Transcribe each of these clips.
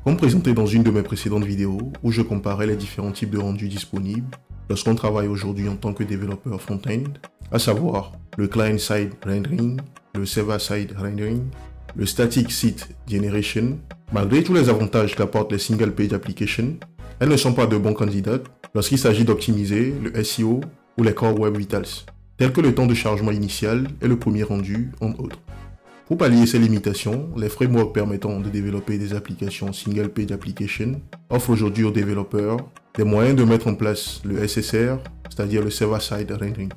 Comme présenté dans une de mes précédentes vidéos où je comparais les différents types de rendus disponibles lorsqu'on travaille aujourd'hui en tant que développeur front-end, à savoir le client-side rendering, le server-side rendering, le static site generation, malgré tous les avantages qu'apportent les single-page applications, elles ne sont pas de bons candidats lorsqu'il s'agit d'optimiser le SEO ou les core web vitals, tels que le temps de chargement initial et le premier rendu, entre autres. Pour pallier ces limitations, les frameworks permettant de développer des applications Single Page Application offrent aujourd'hui aux développeurs des moyens de mettre en place le SSR, c'est-à-dire le Server-Side Rendering.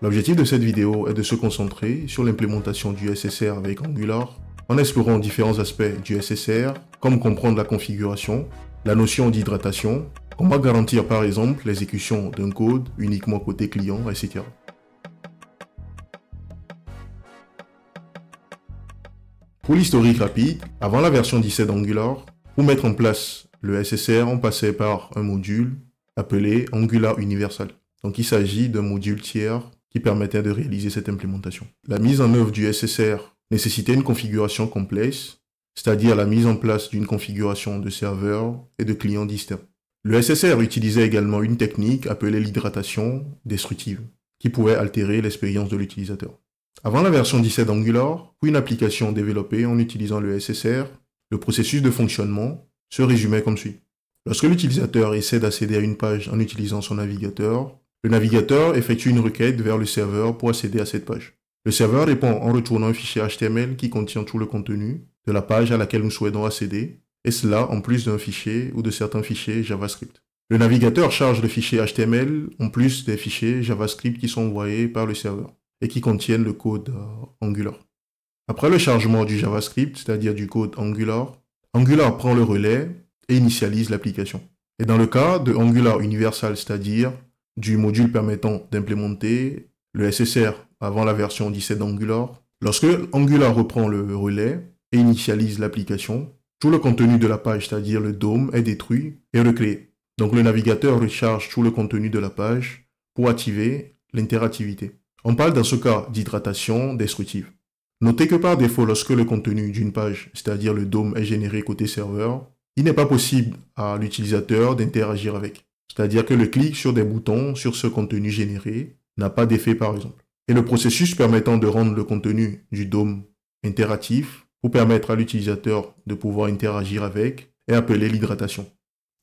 L'objectif de cette vidéo est de se concentrer sur l'implémentation du SSR avec Angular, en explorant différents aspects du SSR, comme comprendre la configuration, la notion d'hydratation, comment garantir par exemple l'exécution d'un code uniquement côté client, etc. Pour l'historique rapide, avant la version 17 d'Angular, pour mettre en place le SSR, on passait par un module appelé Angular Universal. Donc il s'agit d'un module tiers qui permettait de réaliser cette implémentation. La mise en œuvre du SSR nécessitait une configuration complexe, c'est-à-dire la mise en place d'une configuration de serveur et de clients distincts. Le SSR utilisait également une technique appelée l'hydratation destructive, qui pouvait altérer l'expérience de l'utilisateur. Avant la version 17 d'Angular, pour une application développée en utilisant le SSR, le processus de fonctionnement se résumait comme suit. Lorsque l'utilisateur essaie d'accéder à une page en utilisant son navigateur, le navigateur effectue une requête vers le serveur pour accéder à cette page. Le serveur répond en retournant un fichier HTML qui contient tout le contenu de la page à laquelle nous souhaitons accéder, et cela en plus d'un fichier ou de certains fichiers JavaScript. Le navigateur charge le fichier HTML en plus des fichiers JavaScript qui sont envoyés par le serveur et qui contiennent le code Angular. Après le chargement du JavaScript, c'est-à-dire du code Angular, Angular prend le relais et initialise l'application. Et dans le cas de Angular Universal, c'est-à-dire du module permettant d'implémenter le SSR avant la version 17 d'Angular, lorsque Angular reprend le relais et initialise l'application, tout le contenu de la page, c'est-à-dire le DOM, est détruit et recréé. Donc le navigateur recharge tout le contenu de la page pour activer l'interactivité. On parle dans ce cas d'hydratation destructive. Notez que par défaut, lorsque le contenu d'une page, c'est-à-dire le DOM, est généré côté serveur, il n'est pas possible à l'utilisateur d'interagir avec. C'est-à-dire que le clic sur des boutons sur ce contenu généré n'a pas d'effet par exemple. Et le processus permettant de rendre le contenu du DOM interactif pour permettre à l'utilisateur de pouvoir interagir avec est appelé l'hydratation.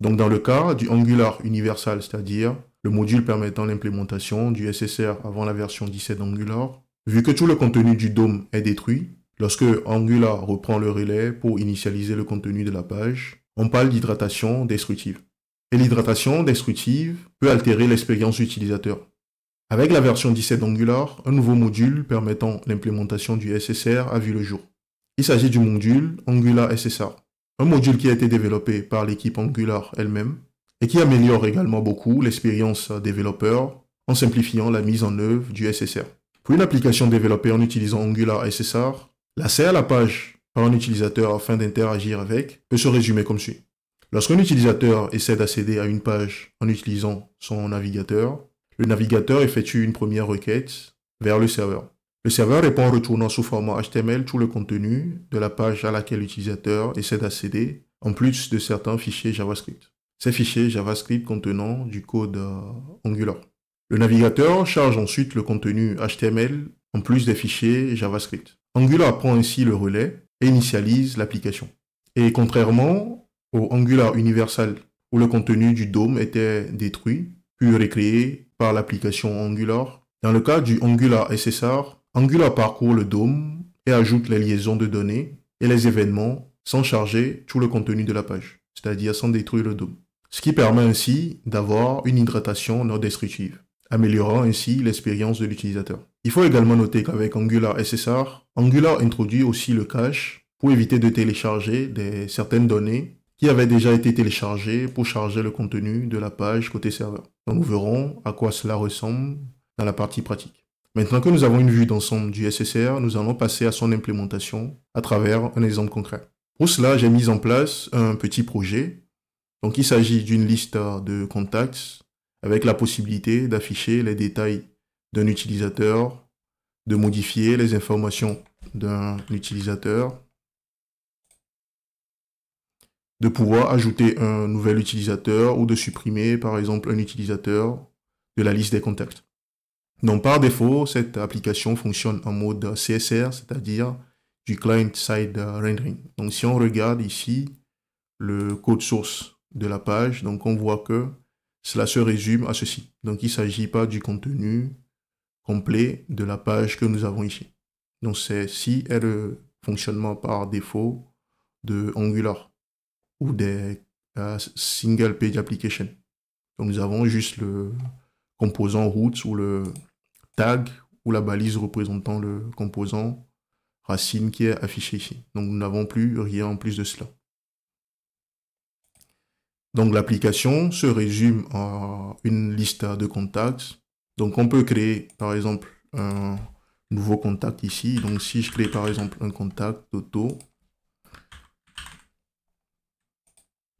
Donc dans le cas du Angular Universal, c'est-à-dire le module permettant l'implémentation du SSR avant la version 17 d'Angular, vu que tout le contenu du DOM est détruit, lorsque Angular reprend le relais pour initialiser le contenu de la page, on parle d'hydratation destructive. Et l'hydratation destructive peut altérer l'expérience utilisateur. Avec la version 17 d'Angular, un nouveau module permettant l'implémentation du SSR a vu le jour. Il s'agit du module Angular SSR, un module qui a été développé par l'équipe Angular elle-même et qui améliore également beaucoup l'expérience développeur en simplifiant la mise en œuvre du SSR. Pour une application développée en utilisant Angular SSR, l'accès à la page par un utilisateur afin d'interagir avec peut se résumer comme suit. Lorsqu'un utilisateur essaie d'accéder à une page en utilisant son navigateur, le navigateur effectue une première requête vers le serveur. Le serveur répond en retournant sous format HTML tout le contenu de la page à laquelle l'utilisateur essaie d'accéder, en plus de certains fichiers JavaScript. Ces fichiers JavaScript contenant du code Angular. Le navigateur charge ensuite le contenu HTML en plus des fichiers JavaScript. Angular prend ainsi le relais et initialise l'application. Et contrairement au Angular Universal où le contenu du DOM était détruit, puis recréé par l'application Angular, dans le cas du Angular SSR, Angular parcourt le DOM et ajoute les liaisons de données et les événements sans charger tout le contenu de la page, c'est-à-dire sans détruire le DOM. Ce qui permet ainsi d'avoir une hydratation non destructive, améliorant ainsi l'expérience de l'utilisateur. Il faut également noter qu'avec Angular SSR, Angular introduit aussi le cache pour éviter de télécharger certaines données qui avaient déjà été téléchargées pour charger le contenu de la page côté serveur. Donc nous verrons à quoi cela ressemble dans la partie pratique. Maintenant que nous avons une vue d'ensemble du SSR, nous allons passer à son implémentation à travers un exemple concret. Pour cela, j'ai mis en place un petit projet. Donc il s'agit d'une liste de contacts avec la possibilité d'afficher les détails d'un utilisateur, de modifier les informations d'un utilisateur, de pouvoir ajouter un nouvel utilisateur ou de supprimer, par exemple, un utilisateur de la liste des contacts. Donc, par défaut, cette application fonctionne en mode CSR, c'est-à-dire du client-side rendering. Donc, si on regarde ici le code source de la page, donc on voit que cela se résume à ceci. Donc, il ne s'agit pas du contenu complet de la page que nous avons ici. Donc, ceci est le fonctionnement par défaut de Angular ou des single page application. Donc, nous avons juste le composant root ou le tag ou la balise représentant le composant racine qui est affiché ici. Donc, nous n'avons plus rien en plus de cela. Donc, l'application se résume à une liste de contacts. Donc, on peut créer, par exemple, un nouveau contact ici. Donc, si je crée, par exemple, un contact d'auto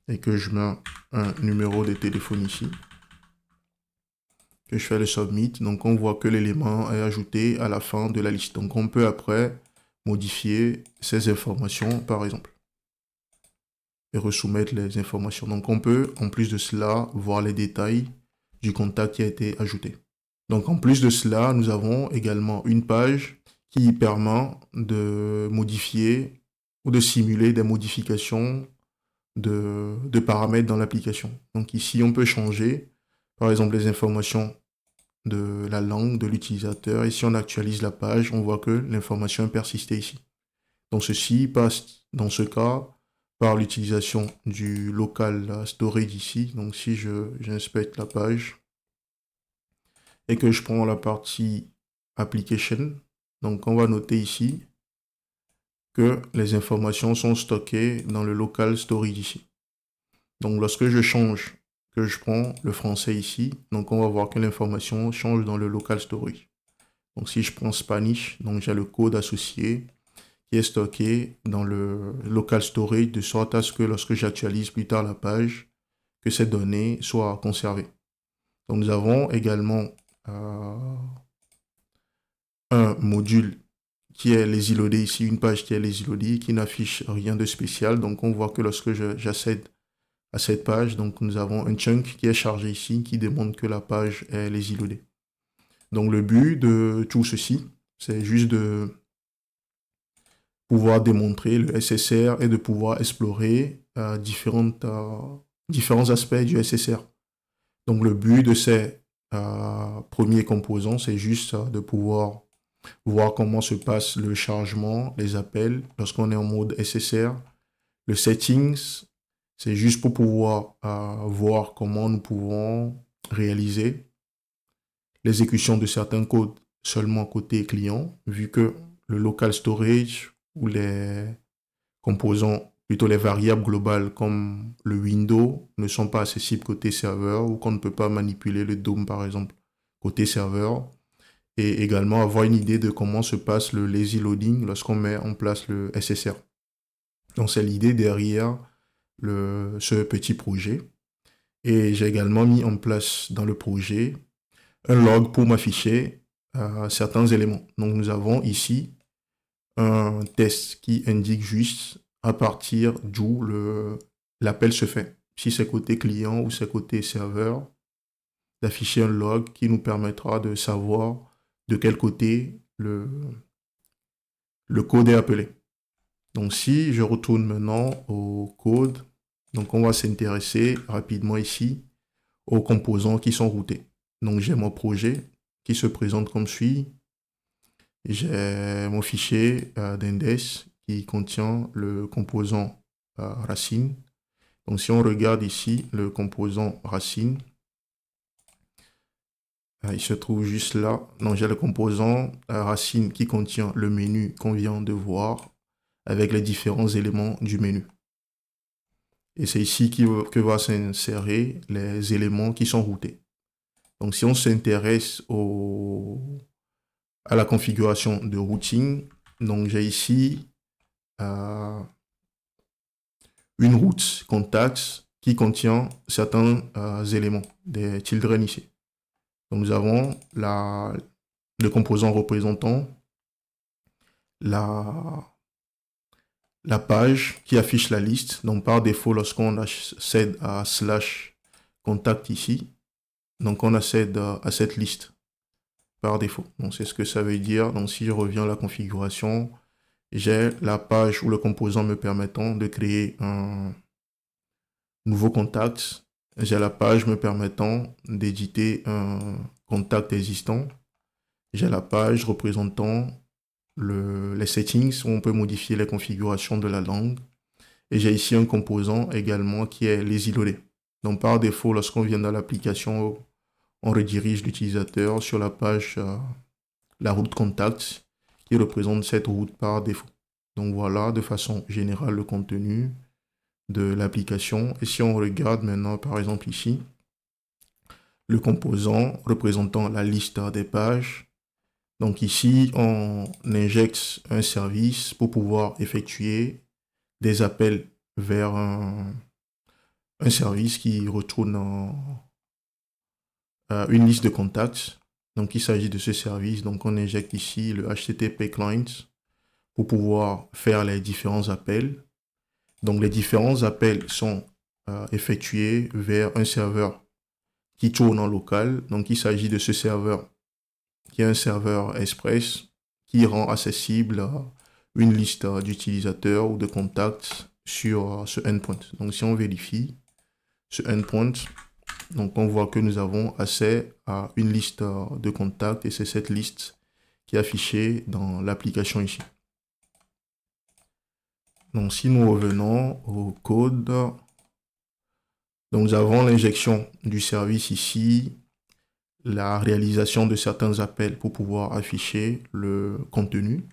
et que je mets un numéro de téléphone ici, que je fais le submit, donc on voit que l'élément est ajouté à la fin de la liste. Donc, on peut après modifier ces informations, par exemple, et resoumettre les informations. Donc, on peut, en plus de cela, voir les détails du contact qui a été ajouté. Donc, en plus de cela, nous avons également une page qui permet de modifier ou de simuler des modifications de paramètres dans l'application. Donc, ici, on peut changer, par exemple, les informations de la langue de l'utilisateur. Et si on actualise la page, on voit que l'information est persistée ici. Donc, ceci passe, dans ce cas, par l'utilisation du local storage ici. Donc, si j'inspecte la page et que je prends la partie application, donc on va noter ici que les informations sont stockées dans le local storage ici. Donc, lorsque je change, que je prends le français ici, donc on va voir que l'information change dans le local storage. Donc, si je prends Spanish, donc j'ai le code associé qui est stocké dans le local storage de sorte à ce que lorsque j'actualise plus tard la page, que ces données soient conservées. Donc, nous avons également un module qui est lazy loadé ici, une page qui est lazy loadé, qui n'affiche rien de spécial. Donc, on voit que lorsque j'accède à cette page, donc nous avons un chunk qui est chargé ici, qui démontre que la page est lazy loadée. Donc, le but de tout ceci, c'est juste de pouvoir démontrer le SSR et de pouvoir explorer différents aspects du SSR. Donc, le but de ces premiers composants, c'est juste de pouvoir voir comment se passe le chargement, les appels, lorsqu'on est en mode SSR. Le settings, c'est juste pour pouvoir voir comment nous pouvons réaliser l'exécution de certains codes seulement côté client, vu que le local storage ou les composants, plutôt les variables globales comme le window ne sont pas accessibles côté serveur ou qu'on ne peut pas manipuler le DOM par exemple côté serveur. Et également avoir une idée de comment se passe le lazy loading lorsqu'on met en place le SSR. Donc c'est l'idée derrière ce petit projet. Et j'ai également mis en place dans le projet un log pour m'afficher certains éléments. Donc nous avons ici un test qui indique juste à partir d'où l'appel se fait. Si c'est côté client ou c'est côté serveur, d'afficher un log qui nous permettra de savoir de quel côté le code est appelé. Donc si je retourne maintenant au code, donc on va s'intéresser rapidement ici aux composants qui sont routés. Donc j'ai mon projet qui se présente comme suit. J'ai mon fichier d'index qui contient le composant racine. Donc si on regarde ici le composant racine, il se trouve juste là. Donc j'ai le composant racine qui contient le menu qu'on vient de voir avec les différents éléments du menu. Et c'est ici que va s'insérer les éléments qui sont routés. Donc si on s'intéresse à la configuration de routing, donc j'ai ici une route contacts qui contient certains éléments, des children ici. Donc nous avons le composant représentant la la page qui affiche la liste. Donc par défaut, lorsqu'on accède à /contact ici, donc on accède à cette liste par défaut. Donc c'est ce que ça veut dire. Donc si je reviens à la configuration, j'ai la page ou le composant me permettant de créer un nouveau contact. J'ai la page me permettant d'éditer un contact existant. J'ai la page représentant les settings où on peut modifier les configurations de la langue. Et j'ai ici un composant également qui est lazy loader. Donc par défaut, lorsqu'on vient dans l'application, on redirige l'utilisateur sur la page la route contact qui représente cette route par défaut. Donc voilà de façon générale le contenu de l'application. Et si on regarde maintenant par exemple ici, le composant représentant la liste des pages. Donc ici, on injecte un service pour pouvoir effectuer des appels vers un service qui retourne une liste de contacts. Donc il s'agit de ce service. Donc on injecte ici le HTTP client pour pouvoir faire les différents appels. Donc les différents appels sont effectués vers un serveur qui tourne en local. Donc il s'agit de ce serveur qui est un serveur Express qui rend accessible une liste d'utilisateurs ou de contacts sur ce endpoint. Donc si on vérifie ce endpoint, donc on voit que nous avons accès à une liste de contacts et c'est cette liste qui est affichée dans l'application ici. Donc si nous revenons au code, donc nous avons l'injection du service ici, la réalisation de certains appels pour pouvoir afficher le contenu.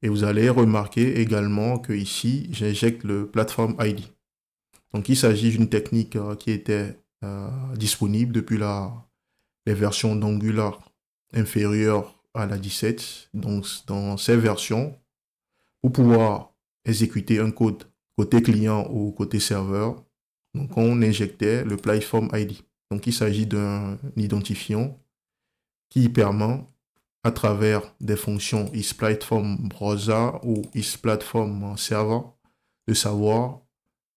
Et vous allez remarquer également que ici, j'injecte le platform ID. Donc il s'agit d'une technique qui était disponible depuis les versions d'Angular inférieures à la 17. Donc dans ces versions, pour pouvoir exécuter un code côté client ou côté serveur, donc on injectait le platform ID. Donc il s'agit d'un identifiant qui permet à travers des fonctions isPlatform_Browser ou isPlatform_Server de savoir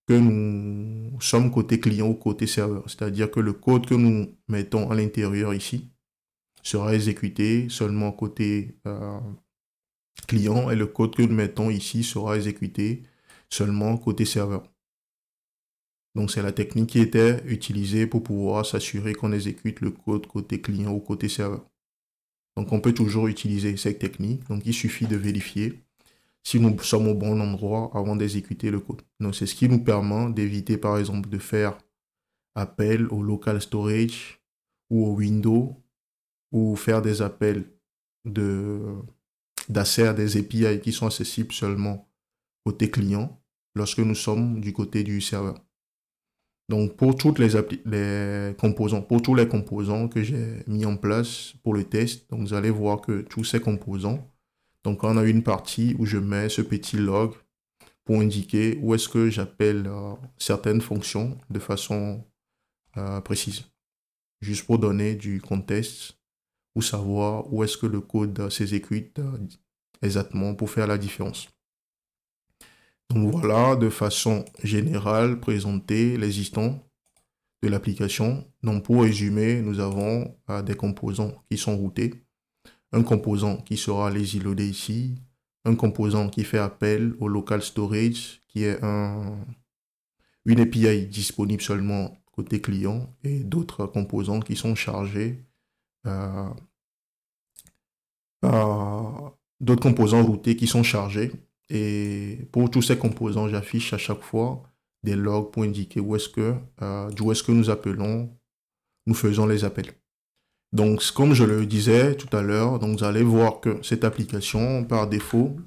que nous sommes côté client ou côté serveur. C'est-à-dire que le code que nous mettons à l'intérieur ici sera exécuté seulement côté client et le code que nous mettons ici sera exécuté seulement côté serveur. Donc c'est la technique qui était utilisée pour pouvoir s'assurer qu'on exécute le code côté client ou côté serveur. Donc on peut toujours utiliser cette technique. Donc il suffit de vérifier si nous sommes au bon endroit avant d'exécuter le code. Donc c'est ce qui nous permet d'éviter par exemple de faire appel au local storage ou au window ou faire des appels d'accès à des API qui sont accessibles seulement côté client lorsque nous sommes du côté du serveur. Donc pour toutes les composants, pour tous les composants que j'ai mis en place pour le test, donc vous allez voir que tous ces composants, donc on a une partie où je mets ce petit log pour indiquer où est-ce que j'appelle certaines fonctions de façon précise. Juste pour donner du contexte ou savoir où est-ce que le code s'exécute exactement pour faire la différence. Donc voilà, de façon générale, présenter l'existant de l'application. Donc pour résumer, nous avons des composants qui sont routés. Un composant qui sera lazy loader ici. Un composant qui fait appel au local storage, qui est une API disponible seulement côté client. Et d'autres composants qui sont chargés d'autres composants routés qui sont chargés. Et pour tous ces composants, j'affiche à chaque fois des logs pour indiquer d'où est-ce que nous appelons, nous faisons les appels. Donc, comme je le disais tout à l'heure, donc vous allez voir que cette application, par défaut,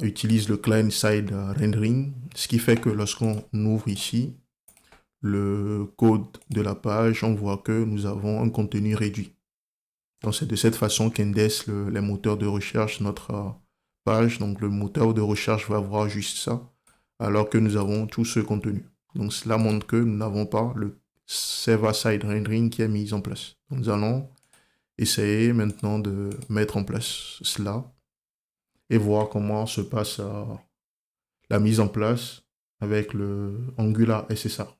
utilise le client-side rendering, ce qui fait que lorsqu'on ouvre ici le code de la page, on voit que nous avons un contenu réduit. Donc, c'est de cette façon qu'index les moteurs de recherche notre page. Donc, le moteur de recherche va voir juste ça, alors que nous avons tout ce contenu. Donc, cela montre que nous n'avons pas le server-side rendering qui est mis en place. Donc, nous allons essayer maintenant de mettre en place cela et voir comment se passe la mise en place avec le Angular SSR.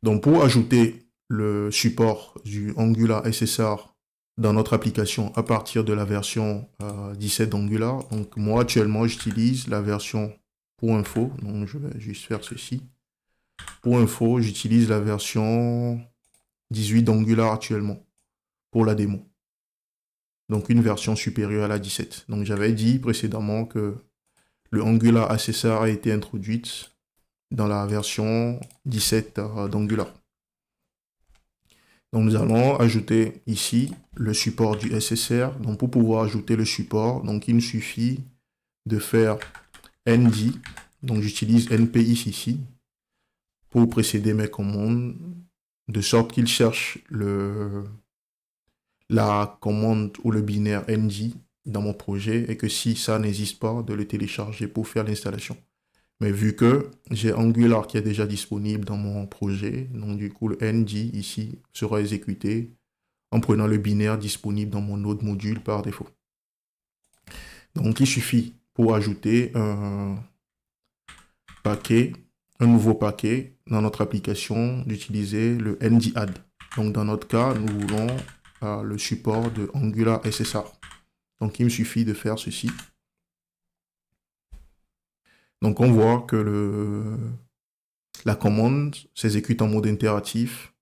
Donc pour ajouter le support du Angular SSR dans notre application à partir de la version 17 d'Angular, donc moi actuellement j'utilise la version pour info, donc je vais juste faire ceci. Pour info, j'utilise la version 18 d'Angular actuellement pour la démo. Donc une version supérieure à la 17. Donc j'avais dit précédemment que le Angular SSR a été introduite dans la version 17 d'Angular. Donc nous allons ajouter ici le support du SSR. Donc pour pouvoir ajouter le support, donc il nous suffit de faire nd. Donc j'utilise npis ici pour précéder mes commandes, de sorte qu'il cherche la commande ou le binaire nd dans mon projet et que si ça n'existe pas, de le télécharger pour faire l'installation. Mais vu que j'ai Angular qui est déjà disponible dans mon projet, donc du coup le nd ici sera exécuté en prenant le binaire disponible dans mon autre module par défaut. Donc il suffit pour ajouter un nouveau paquet dans notre application d'utiliser le nd-add. Donc dans notre cas, nous voulons le support de Angular SSR. Donc il me suffit de faire ceci. Donc on voit que la commande s'exécute en mode impératif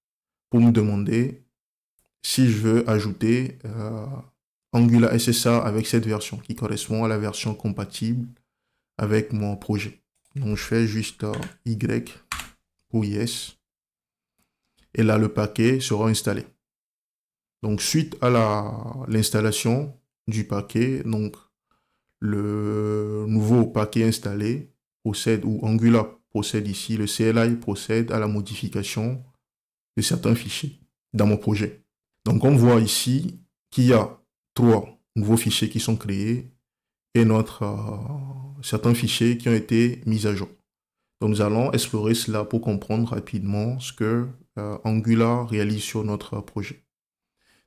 pour me demander si je veux ajouter Angular SSR avec cette version qui correspond à la version compatible avec mon projet. Donc je fais juste Y ou Yes. Et là le paquet sera installé. Donc suite à l'installation du paquet, donc le nouveau paquet installé procède, ou Angular procède ici, le CLI procède à la modification de certains fichiers dans mon projet. Donc on voit ici qu'il y a 3 nouveaux fichiers qui sont créés et certains fichiers qui ont été mis à jour. Donc nous allons explorer cela pour comprendre rapidement ce que Angular réalise sur notre projet.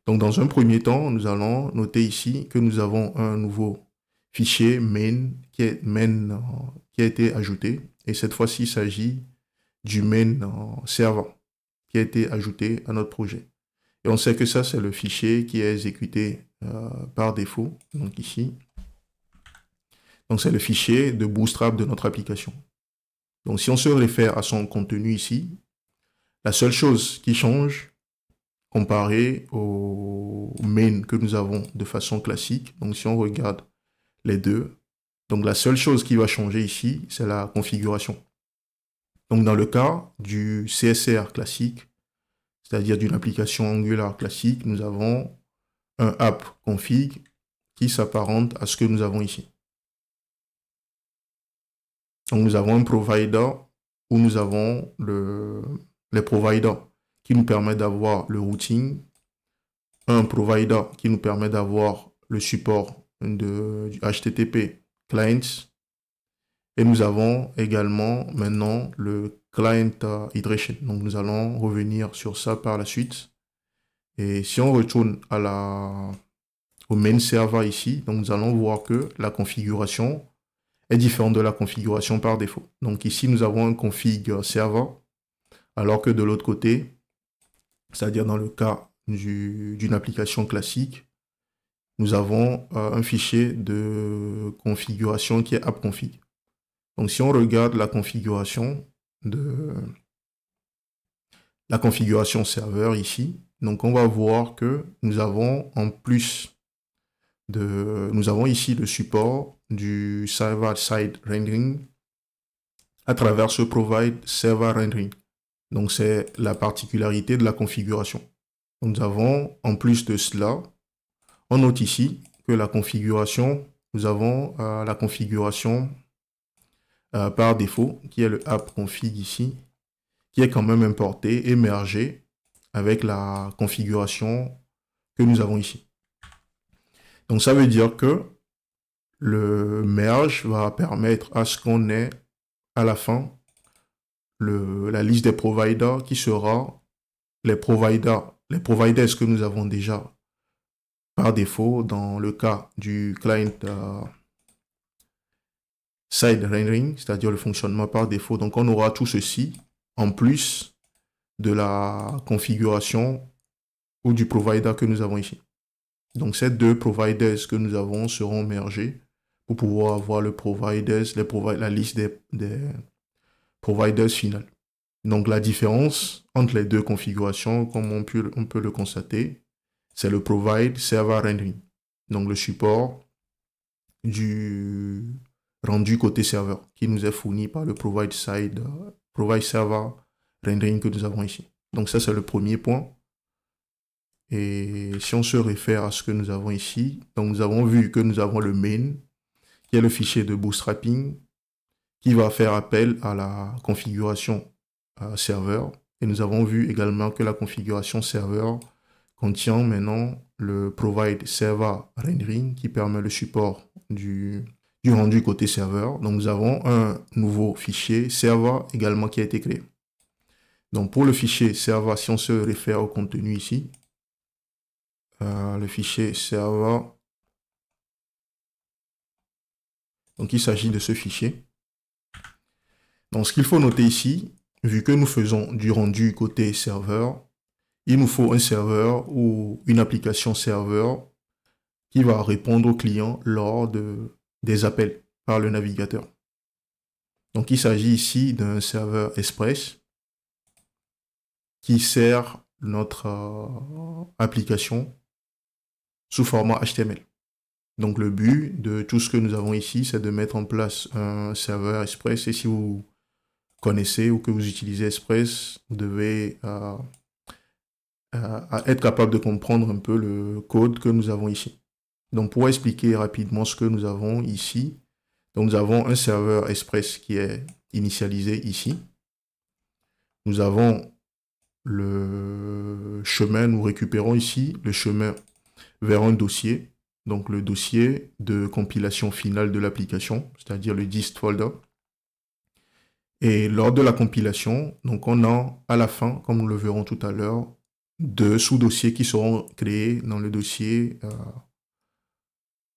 Donc dans un premier temps, nous allons noter ici que nous avons un nouveau fichier main qui a été ajouté. Et cette fois-ci, il s'agit du main server qui a été ajouté à notre projet. Et on sait que ça, c'est le fichier qui est exécuté par défaut. Donc ici. Donc c'est le fichier de Bootstrap de notre application. Donc si on se réfère à son contenu ici, la seule chose qui change comparé au main que nous avons de façon classique, donc si on regarde les deux, donc la seule chose qui va changer ici, c'est la configuration. Donc dans le cas du CSR classique, c'est-à-dire d'une application Angular classique, nous avons un app config qui s'apparente à ce que nous avons ici. Donc nous avons un provider où nous avons les providers qui nous permet d'avoir le routing, un provider qui nous permet d'avoir le support du HTTP clients, et nous avons également maintenant le client iteration. Donc nous allons revenir sur ça par la suite. Et si on retourne au main server ici, donc nous allons voir que la configuration est différente de la configuration par défaut. Donc ici nous avons un config server, alors que de l'autre côté, c'est-à-dire dans le cas d'une application classique, nous avons un fichier de configuration qui est appconfig. Donc si on regarde la configuration serveur ici, donc on va voir que nous avons nous avons ici le support du server-side rendering à travers ce provide server rendering. Donc c'est la particularité de la configuration. Donc, nous avons en plus de cela, on note ici que la configuration, nous avons la configuration par défaut, qui est le app config ici, qui est quand même importé et mergé avec la configuration que nous avons ici. Donc ça veut dire que le merge va permettre à ce qu'on ait à la fin la liste des providers qui sera les providers que nous avons déjà par défaut dans le cas du client side rendering, c'est-à-dire le fonctionnement par défaut. Donc, on aura tout ceci en plus de la configuration ou du provider que nous avons ici. Donc, ces deux providers que nous avons seront mergés pour pouvoir avoir le providers, la liste des providers finales. Donc, la différence entre les deux configurations, comme on peut le constater, c'est le provide server rendering. Donc, le support du rendu côté serveur qui nous est fourni par le provide server rendering que nous avons ici. Donc, ça, c'est le premier point. Et si on se réfère à ce que nous avons ici, donc nous avons vu que nous avons le main, qui est le fichier de bootstrapping, qui va faire appel à la configuration serveur. Et nous avons vu également que la configuration serveur contient maintenant le provide server rendering, qui permet le support du rendu côté serveur. Donc nous avons un nouveau fichier server également qui a été créé. Donc pour le fichier server, si on se réfère au contenu ici, le fichier server, donc il s'agit de ce fichier. Donc ce qu'il faut noter ici, vu que nous faisons du rendu côté serveur, il nous faut un serveur ou une application serveur qui va répondre au client lors des appels par le navigateur. Donc il s'agit ici d'un serveur Express qui sert notre application sous format HTML. Donc le but de tout ce que nous avons ici, c'est de mettre en place un serveur Express. Et si vous connaissez ou que vous utilisez Express, vous devez être capable de comprendre un peu le code que nous avons ici. Donc pour expliquer rapidement ce que nous avons ici, donc nous avons un serveur Express qui est initialisé ici. Nous avons le chemin, nous récupérons ici le chemin vers un dossier, donc le dossier de compilation finale de l'application, c'est-à-dire le dist folder. Et lors de la compilation, donc on a à la fin, comme nous le verrons tout à l'heure, deux sous-dossiers qui seront créés dans le dossier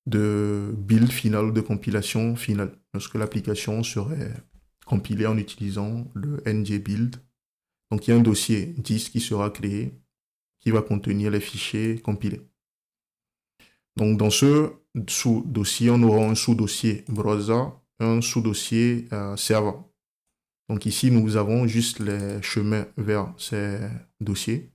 de build final ou de compilation finale, lorsque l'application serait compilée en utilisant le ngbuild. Donc il y a un dossier dist qui sera créé, qui va contenir les fichiers compilés. Donc dans ce sous-dossier, on aura un sous-dossier browser, un sous-dossier server. Donc ici, nous avons juste les chemins vers ces dossiers.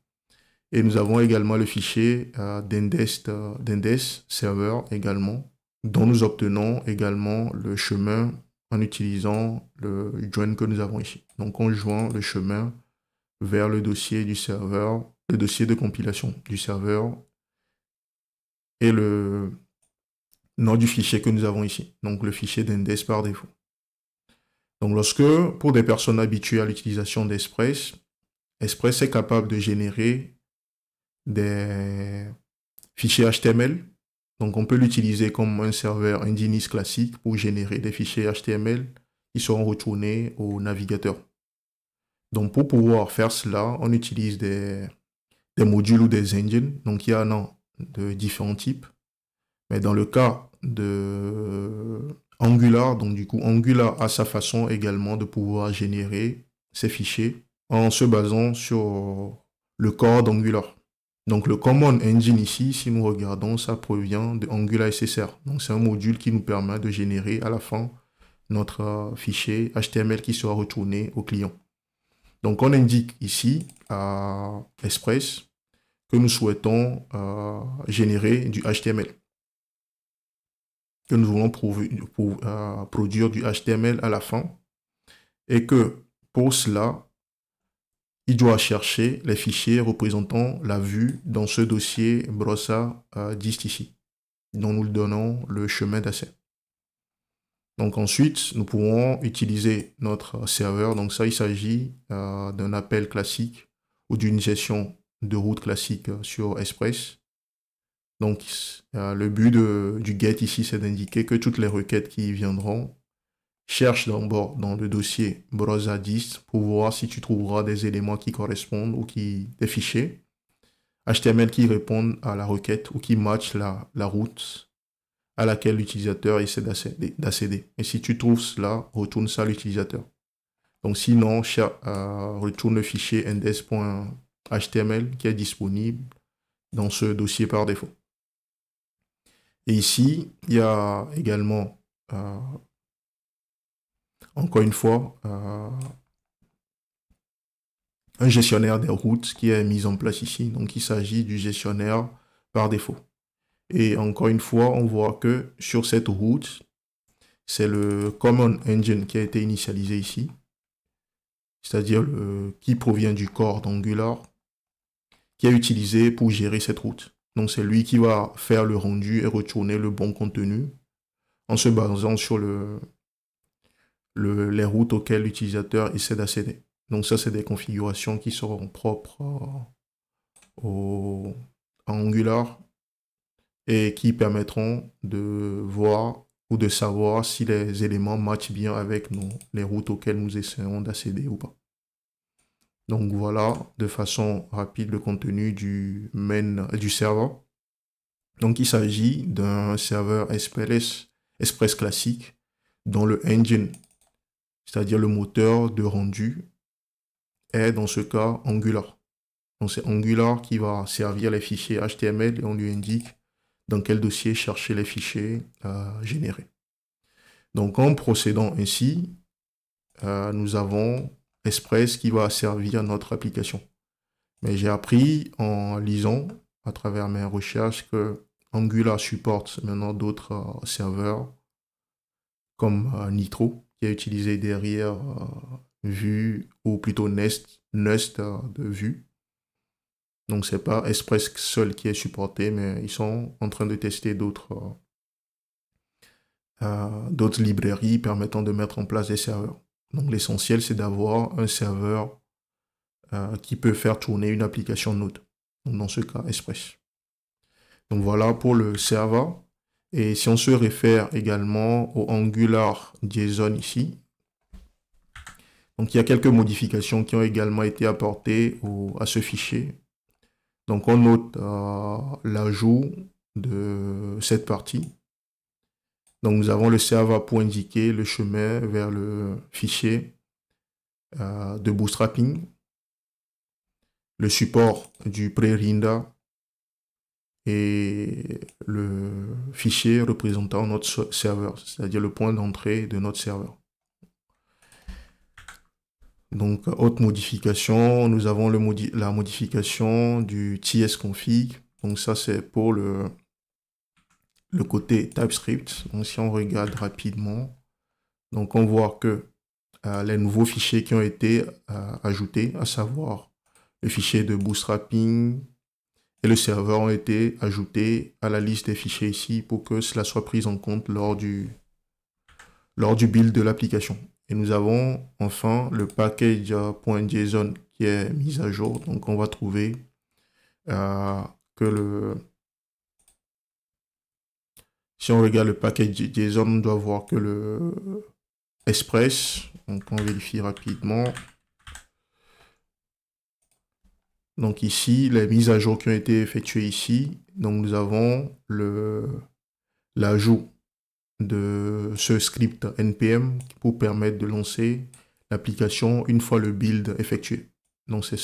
Et nous avons également le fichier d'index server également, dont nous obtenons également le chemin en utilisant le join que nous avons ici. Donc on joint le chemin vers le dossier du serveur, le dossier de compilation du serveur et le nom du fichier que nous avons ici, donc le fichier d'index par défaut. Donc lorsque, pour des personnes habituées à l'utilisation d'Express, Express est capable de générer des fichiers HTML. Donc on peut l'utiliser comme un serveur Nginx classique pour générer des fichiers HTML qui seront retournés au navigateur. Donc pour pouvoir faire cela, on utilise des modules ou des engines. Donc il y en a de différents types. Mais dans le cas de Angular, donc du coup Angular a sa façon également de pouvoir générer ces fichiers en se basant sur le corps d'Angular. Donc le Common Engine ici, si nous regardons, ça provient de Angular SSR. Donc c'est un module qui nous permet de générer à la fin notre fichier HTML qui sera retourné au client. Donc on indique ici à Express que nous souhaitons générer du HTML. Que nous voulons produire du HTML à la fin. Et que pour cela, il doit chercher les fichiers représentant la vue dans ce dossier browser dist ici, dont nous lui donnons le chemin d'accès. Donc ensuite, nous pourrons utiliser notre serveur. Donc ça, il s'agit d'un appel classique ou d'une gestion de route classique sur Express. Donc le but du get ici, c'est d'indiquer que toutes les requêtes qui viendront cherche d'abord dans le dossier browser dist pour voir si tu trouveras des éléments qui correspondent ou des fichiers HTML qui répondent à la requête ou qui matchent la route à laquelle l'utilisateur essaie d'accéder. Et si tu trouves cela, retourne ça à l'utilisateur. Donc sinon, retourne le fichier index.html qui est disponible dans ce dossier par défaut. Et ici, il y a également, encore une fois, un gestionnaire des routes qui est mis en place ici. Donc, il s'agit du gestionnaire par défaut. Et encore une fois, on voit que sur cette route, c'est le Common Engine qui a été initialisé ici, c'est-à-dire qui provient du corps d'Angular, qui est utilisé pour gérer cette route. Donc, c'est lui qui va faire le rendu et retourner le bon contenu en se basant sur les routes auxquelles l'utilisateur essaie d'accéder. Donc, ça, c'est des configurations qui seront propres à Angular et qui permettront de voir ou de savoir si les éléments matchent bien avec les routes auxquelles nous essayons d'accéder ou pas. Donc voilà de façon rapide le contenu du serveur. Donc il s'agit d'un serveur Express classique dont le engine, c'est-à-dire le moteur de rendu, est dans ce cas Angular. Donc c'est Angular qui va servir les fichiers HTML et on lui indique dans quel dossier chercher les fichiers générés. Donc en procédant ainsi, nous avons Express qui va servir notre application. Mais j'ai appris en lisant à travers mes recherches que Angular supporte maintenant d'autres serveurs comme Nitro qui est utilisé derrière Vue ou plutôt Nest de Vue. Donc c'est pas Express seul qui est supporté, mais ils sont en train de tester d'autres librairies permettant de mettre en place des serveurs. Donc l'essentiel, c'est d'avoir un serveur qui peut faire tourner une application Node. Donc dans ce cas, Express. Donc voilà pour le serveur. Et si on se réfère également au Angular JSON ici, donc il y a quelques modifications qui ont également été apportées à ce fichier. Donc on note l'ajout de cette partie. Donc nous avons le serveur pour indiquer le chemin vers le fichier de bootstrapping, le support du pré-render et le fichier représentant notre serveur, c'est-à-dire le point d'entrée de notre serveur. Donc, autre modification, nous avons la modification du tsconfig. Donc ça, c'est pour le côté TypeScript. Donc si on regarde rapidement, donc on voit que les nouveaux fichiers qui ont été ajoutés, à savoir le fichier de bootstrapping et le serveur ont été ajoutés à la liste des fichiers ici pour que cela soit pris en compte lors du build de l'application. Et nous avons enfin le package.json qui est mis à jour. Donc on va trouver que si on regarde le package JSON, on doit voir que le Express, donc on vérifie rapidement. Donc ici, les mises à jour qui ont été effectuées ici, donc nous avons l'ajout de ce script npm pour permettre de lancer l'application une fois le build effectué. Donc c'est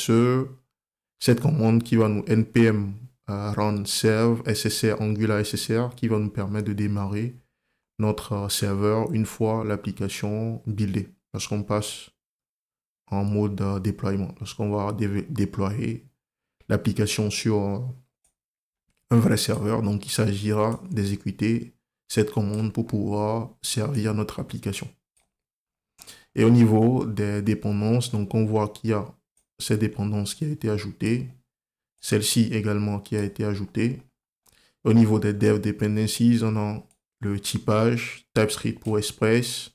cette commande qui va nous npm run serve ssr angular ssr qui va nous permettre de démarrer notre serveur une fois l'application buildée, lorsqu'on passe en mode déploiement, lorsqu'on va déployer l'application sur un vrai serveur. Donc il s'agira d'exécuter cette commande pour pouvoir servir notre application. Et au niveau des dépendances, donc on voit qu'il y a cette dépendance qui a été ajoutée, celle-ci également qui a été ajoutée. Au niveau des dev dependencies, on a le typage TypeScript pour Express.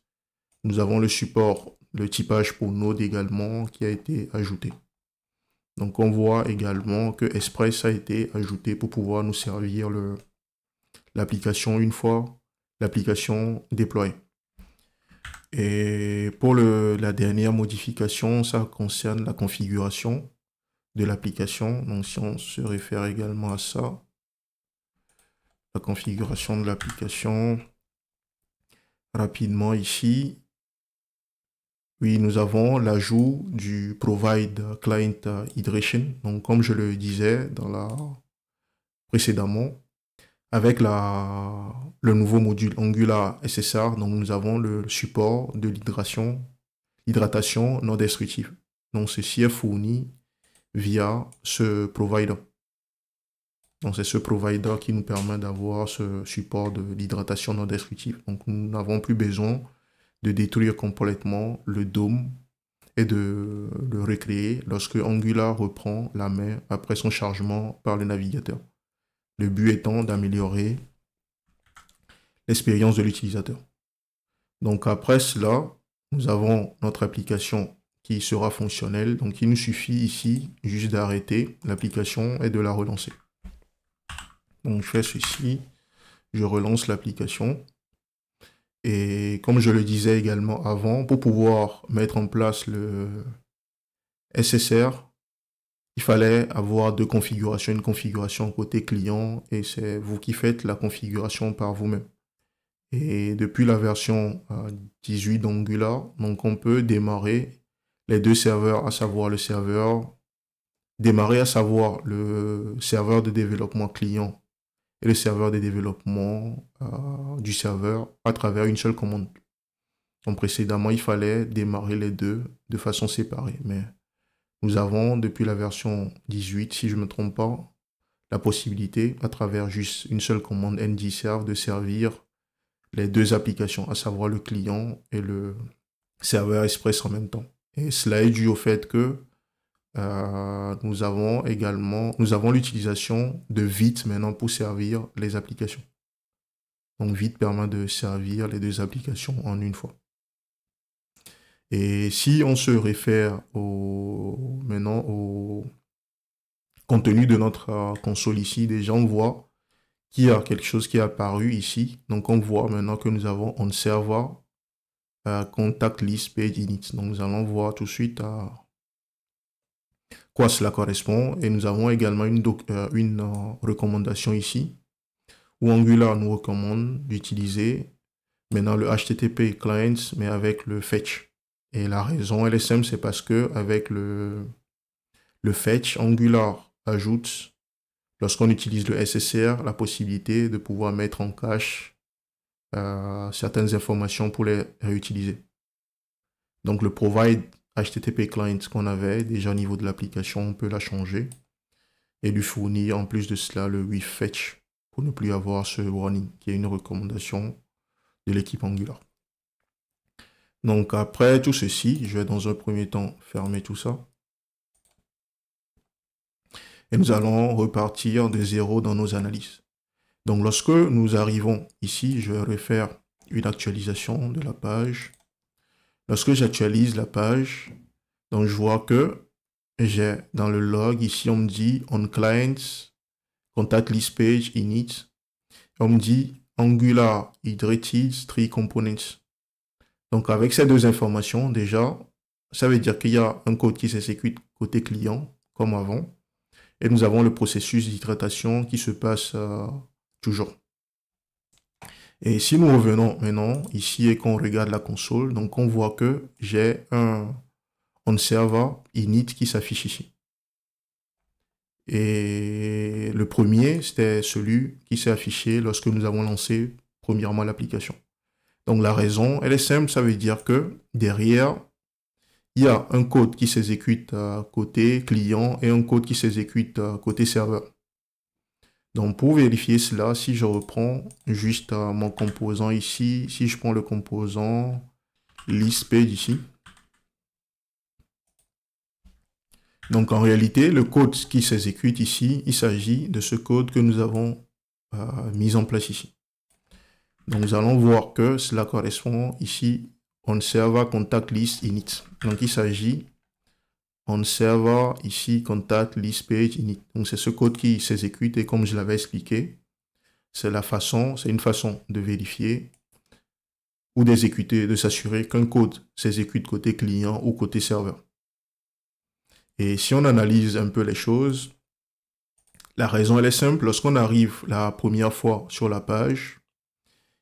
Nous avons le support, le typage pour Node également qui a été ajouté. Donc on voit également que Express a été ajouté pour pouvoir nous servir l'application une fois l'application déployée. Et pour la dernière modification, ça concerne la configuration de l'application. Donc si on se réfère également à ça, la configuration de l'application rapidement ici. Oui, nous avons l'ajout du Provide Client Iteration. Donc, comme je le disais précédemment, avec le nouveau module Angular SSR, donc nous avons le support de l'hydratation non destructive. Donc, ceci est fourni via ce provider. Donc, c'est ce provider qui nous permet d'avoir ce support de l'hydratation non destructive. Donc, nous n'avons plus besoin de détruire complètement le DOM et de le recréer lorsque Angular reprend la main après son chargement par le navigateur. Le but étant d'améliorer l'expérience de l'utilisateur. Donc après cela, nous avons notre application qui sera fonctionnelle. Donc il nous suffit ici juste d'arrêter l'application et de la relancer. Donc je fais ceci, je relance l'application. Et comme je le disais également avant, pour pouvoir mettre en place le SSR, il fallait avoir deux configurations, une configuration côté client et c'est vous qui faites la configuration par vous-même. Et depuis la version 18 d'Angular, donc on peut démarrer les deux serveurs, à savoir le serveur de développement client et le serveur de développement du serveur à travers une seule commande. Donc précédemment, il fallait démarrer les deux de façon séparée. Mais nous avons, depuis la version 18, si je ne me trompe pas, la possibilité, à travers juste une seule commande ndserve, de servir les deux applications, à savoir le client et le serveur Express en même temps. Et cela est dû au fait que nous avons l'utilisation de Vite maintenant pour servir les applications. Donc Vite permet de servir les deux applications en une fois. Et si on se réfère maintenant au contenu de notre console ici, déjà on voit qu'il y a quelque chose qui est apparu ici. Donc on voit maintenant que nous avons on server contact list page init. Donc nous allons voir tout de suite à quoi cela correspond. Et nous avons également une recommandation ici où Angular nous recommande d'utiliser maintenant le HTTP client mais avec le fetch. Et la raison, elle est simple, c'est parce que avec le fetch, Angular ajoute, lorsqu'on utilise le SSR, la possibilité de pouvoir mettre en cache certaines informations pour les réutiliser. Donc le provide HTTP client qu'on avait déjà au niveau de l'application, on peut la changer et lui fournir en plus de cela le with fetch pour ne plus avoir ce warning qui est une recommandation de l'équipe Angular. Donc après tout ceci, je vais dans un premier temps fermer tout ça. Et nous allons repartir de zéro dans nos analyses. Donc lorsque nous arrivons ici, je vais refaire une actualisation de la page. Lorsque j'actualise la page, donc je vois que j'ai dans le log, ici on me dit on clients, contact list page init. On me dit Angular iterated 3 components. Donc avec ces deux informations, déjà, ça veut dire qu'il y a un code qui s'exécute côté client, comme avant. Et nous avons le processus d'hydratation qui se passe toujours. Et si nous revenons maintenant ici et qu'on regarde la console, donc on voit que j'ai un onServer init qui s'affiche ici. Et le premier, c'était celui qui s'est affiché lorsque nous avons lancé premièrement l'application. Donc la raison, elle est simple, ça veut dire que derrière, il y a un code qui s'exécute côté client et un code qui s'exécute côté serveur. Donc pour vérifier cela, si je reprends juste mon composant ici, si je prends le composant list page ici, donc en réalité, le code qui s'exécute ici, il s'agit de ce code que nous avons mis en place ici. Donc nous allons voir que cela correspond ici on server contact list init. Donc il s'agit on server ici contact list page init. Donc c'est ce code qui s'exécute et comme je l'avais expliqué, c'est une façon de vérifier ou d'exécuter, de s'assurer qu'un code s'exécute côté client ou côté serveur. Et si on analyse un peu les choses, La raison, elle est simple. Lorsqu'on arrive la première fois sur la page,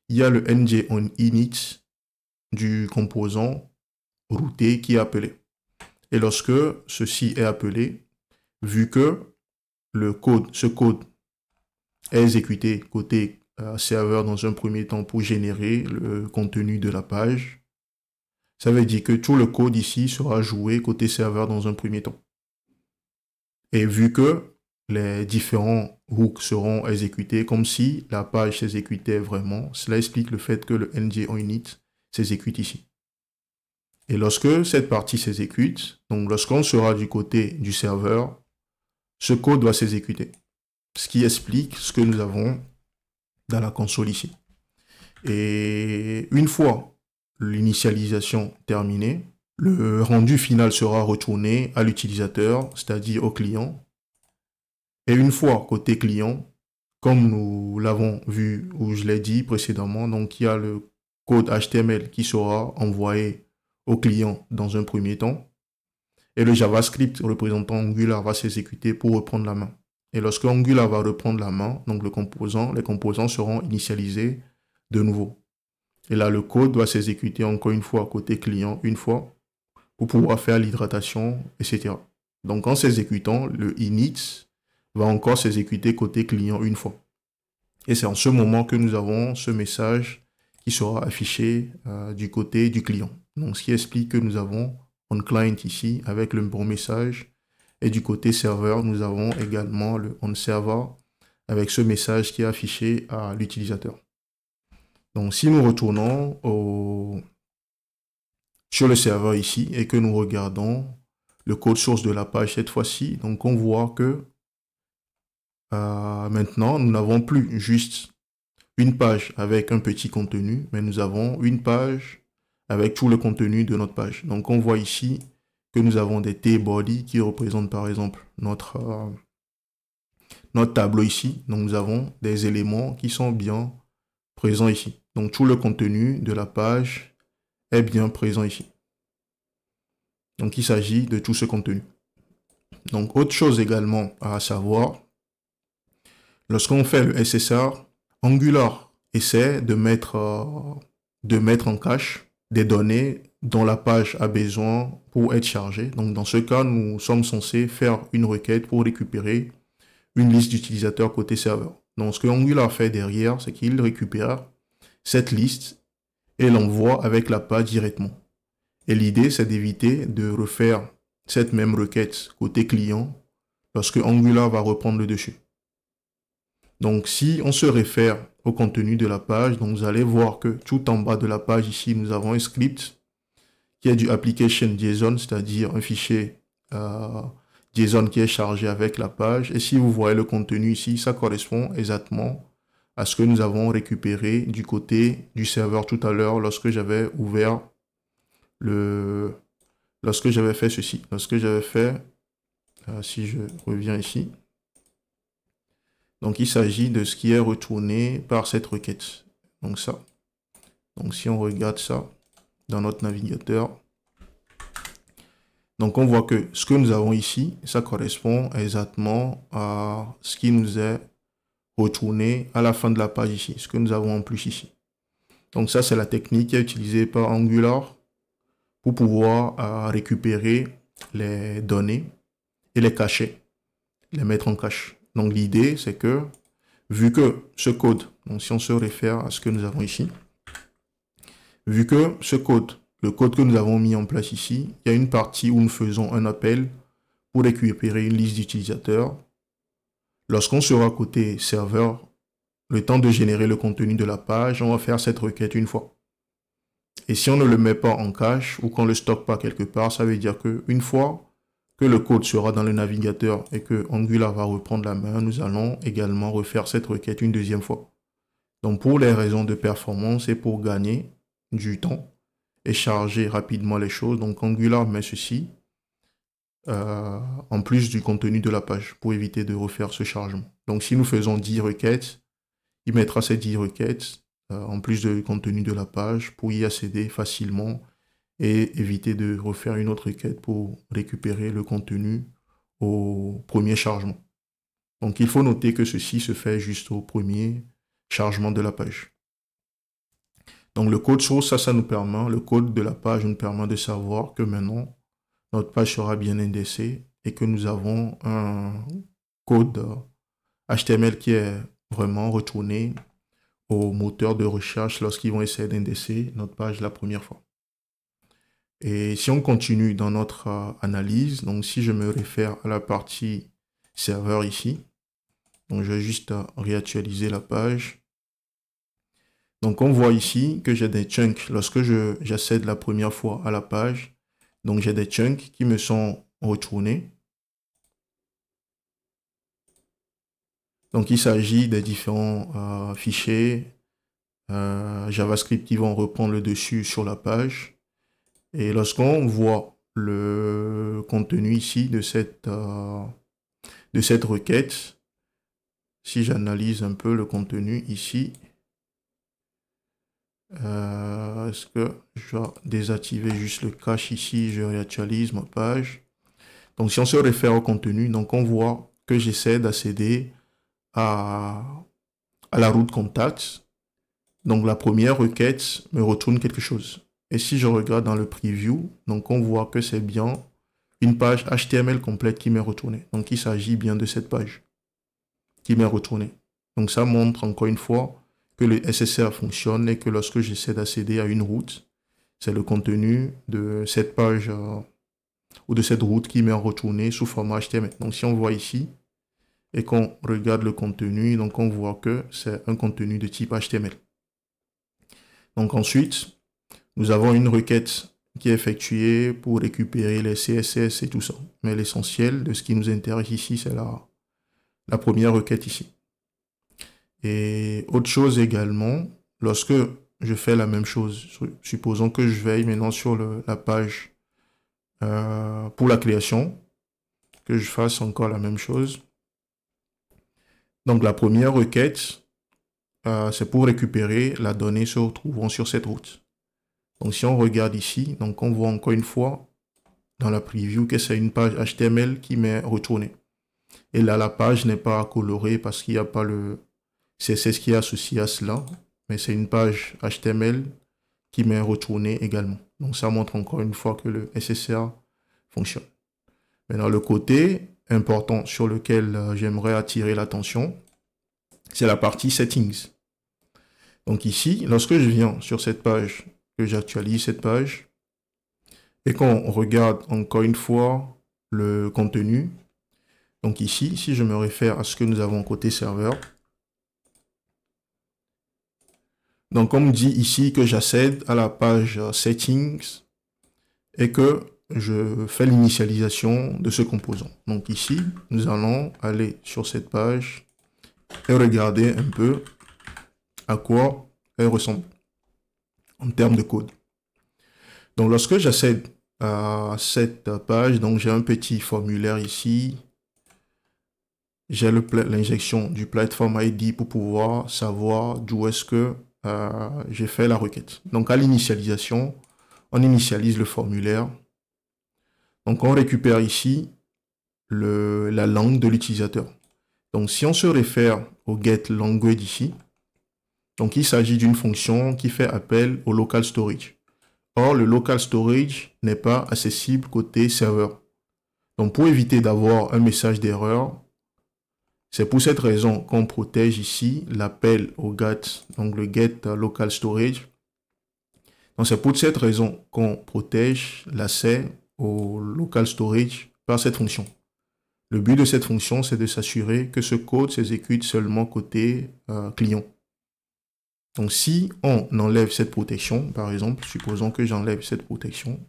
il y a le ng-on-init du composant routé qui est appelé. Et lorsque ceci est appelé, vu que ce code est exécuté côté serveur dans un premier temps pour générer le contenu de la page, ça veut dire que tout le code ici sera joué côté serveur dans un premier temps. Et vu que les différents hooks seront exécutés comme si la page s'exécutait vraiment, cela explique le fait que le ng-onInit s'exécute ici. Et lorsque cette partie s'exécute, donc lorsqu'on sera du côté du serveur, ce code va s'exécuter. Ce qui explique ce que nous avons dans la console ici. Et une fois l'initialisation terminée, le rendu final sera retourné à l'utilisateur, c'est-à-dire au client. Et une fois côté client, comme nous l'avons vu ou je l'ai dit précédemment, donc il y a le code HTML qui sera envoyé au client dans un premier temps. Et le JavaScript représentant Angular va s'exécuter pour reprendre la main. Et lorsque Angular va reprendre la main, donc les composants seront initialisés de nouveau. Et là, le code doit s'exécuter encore une fois côté client, une fois, pour pouvoir faire l'hydratation, etc. Donc en s'exécutant, le init va encore s'exécuter côté client une fois. Et c'est en ce moment que nous avons ce message qui sera affiché du côté du client. Donc ce qui explique que nous avons onClient ici avec le bon message. Et du côté serveur, nous avons également le onServer avec ce message qui est affiché à l'utilisateur. Donc si nous retournons sur le serveur ici et que nous regardons le code source de la page cette fois-ci, donc on voit que maintenant nous n'avons plus juste une page avec un petit contenu, mais nous avons une page avec tout le contenu de notre page. Donc on voit ici que nous avons des tbody qui représentent par exemple notre tableau ici. Donc nous avons des éléments qui sont bien présents ici. Donc tout le contenu de la page est bien présent ici. Donc il s'agit de tout ce contenu. Donc autre chose également à savoir, lorsqu'on fait le SSR, Angular essaie de mettre en cache des données dont la page a besoin pour être chargée. Donc dans ce cas, nous sommes censés faire une requête pour récupérer une liste d'utilisateurs côté serveur. Donc ce que Angular fait derrière, c'est qu'il récupère cette liste et l'envoie avec la page directement. Et l'idée, c'est d'éviter de refaire cette même requête côté client lorsque Angular va reprendre le dessus. Donc si on se réfère au contenu de la page, donc vous allez voir que tout en bas de la page ici, nous avons un script qui est du application.json, c'est-à-dire un fichier JSON qui est chargé avec la page. Et si vous voyez le contenu ici, ça correspond exactement à ce que nous avons récupéré du côté du serveur tout à l'heure lorsque j'avais ouvert lorsque j'avais fait ceci. Lorsque j'avais fait, si je reviens ici, donc il s'agit de ce qui est retourné par cette requête. Donc ça. Donc si on regarde ça dans notre navigateur, donc on voit que ce que nous avons ici, ça correspond exactement à ce qui nous est retourné à la fin de la page ici, ce que nous avons en plus ici. Donc ça, c'est la technique qui est utilisée par Angular pour pouvoir récupérer les données et les cacher, les mettre en cache. Donc l'idée, c'est que, vu que ce code, donc si on se réfère à ce que nous avons ici, vu que ce code, le code que nous avons mis en place ici, il y a une partie où nous faisons un appel pour récupérer une liste d'utilisateurs. Lorsqu'on sera côté serveur, le temps de générer le contenu de la page, on va faire cette requête une fois. Et si on ne le met pas en cache ou qu'on ne le stocke pas quelque part, ça veut dire qu'une fois que le code sera dans le navigateur et que Angular va reprendre la main, nous allons également refaire cette requête une deuxième fois. Donc pour les raisons de performance et pour gagner du temps et charger rapidement les choses, donc Angular met ceci en plus du contenu de la page pour éviter de refaire ce chargement. Donc si nous faisons 10 requêtes, il mettra ces 10 requêtes en plus du contenu de la page pour y accéder facilement et éviter de refaire une autre requête pour récupérer le contenu au premier chargement. Donc, il faut noter que ceci se fait juste au premier chargement de la page. Donc, le code source, ça nous permet, le code de la page nous permet de savoir que maintenant, notre page sera bien indexée et que nous avons un code HTML qui est vraiment retourné au moteur de recherche lorsqu'ils vont essayer d'indexer notre page la première fois. Et si on continue dans notre analyse, donc si je me réfère à la partie serveur ici, donc je vais juste réactualiser la page. Donc on voit ici que j'ai des chunks lorsque j'accède la première fois à la page. Donc j'ai des chunks qui me sont retournés. Donc il s'agit des différents fichiers JavaScript qui vont reprendre le dessus sur la page. Et lorsqu'on voit le contenu ici de cette requête, si j'analyse un peu le contenu ici, est-ce que je vais désactiver juste le cache ici, je réactualise ma page. Donc si on se réfère au contenu, donc on voit que j'essaie d'accéder à la route contact. Donc la première requête me retourne quelque chose. Et si je regarde dans le preview, donc on voit que c'est bien une page HTML complète qui m'est retournée. Donc il s'agit bien de cette page qui m'est retournée. Donc ça montre encore une fois que le SSR fonctionne et que lorsque j'essaie d'accéder à une route, c'est le contenu de cette page ou de cette route qui m'est retourné sous format HTML. Donc si on voit ici et qu'on regarde le contenu, donc on voit que c'est un contenu de type HTML. Donc ensuite, nous avons une requête qui est effectuée pour récupérer les CSS et tout ça. Mais l'essentiel de ce qui nous intéresse ici, c'est la première requête ici. Et autre chose également, lorsque je fais la même chose, supposons que je veille maintenant sur la page pour la création, que je fasse encore la même chose. Donc la première requête, c'est pour récupérer la donnée se retrouvant sur cette route. Donc si on regarde ici, donc on voit encore une fois dans la preview que c'est une page HTML qui m'est retournée. Et là, la page n'est pas colorée parce qu'il n'y a pas le CSS qui est associé à cela, mais c'est une page HTML qui m'est retournée également. Donc ça montre encore une fois que le SSR fonctionne. Maintenant, le côté important sur lequel j'aimerais attirer l'attention, c'est la partie settings. Donc ici, lorsque je viens sur cette page, que j'actualise cette page, et qu'on regarde encore une fois le contenu, donc ici, si je me réfère à ce que nous avons côté serveur, donc on me dit ici que j'accède à la page settings et que je fais l'initialisation de ce composant. Donc ici, nous allons aller sur cette page et regarder un peu à quoi elle ressemble en termes de code. Donc lorsque j'accède à cette page, donc j'ai un petit formulaire ici. J'ai l'injection du platform ID pour pouvoir savoir d'où est-ce que j'ai fait la requête. Donc à l'initialisation, on initialise le formulaire. Donc on récupère ici la langue de l'utilisateur. Donc si on se réfère au getLanguage ici, donc il s'agit d'une fonction qui fait appel au local storage. Or, le local storage n'est pas accessible côté serveur. Donc pour éviter d'avoir un message d'erreur, c'est pour cette raison qu'on protège ici l'appel au GET, donc le get local storage. Donc c'est pour cette raison qu'on protège l'accès au local storage par cette fonction. Le but de cette fonction, c'est de s'assurer que ce code s'exécute seulement côté client. Donc si on enlève cette protection, par exemple, supposons que j'enlève cette protection.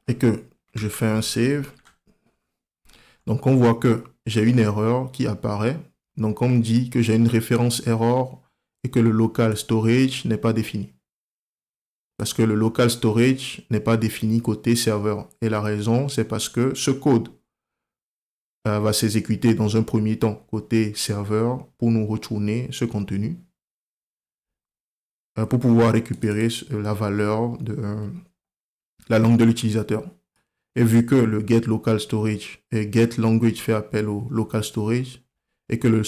Et que je fais un save. Donc on voit que j'ai une erreur qui apparaît. Donc on me dit que j'ai une référence error et que le local storage n'est pas défini. Parce que le local storage n'est pas défini côté serveur. Et la raison, c'est parce que ce code va s'exécuter dans un premier temps côté serveur pour nous retourner ce contenu. Pour pouvoir récupérer la valeur de la langue de l'utilisateur. Et vu que le get local storage et get language fait appel au local storage, et que le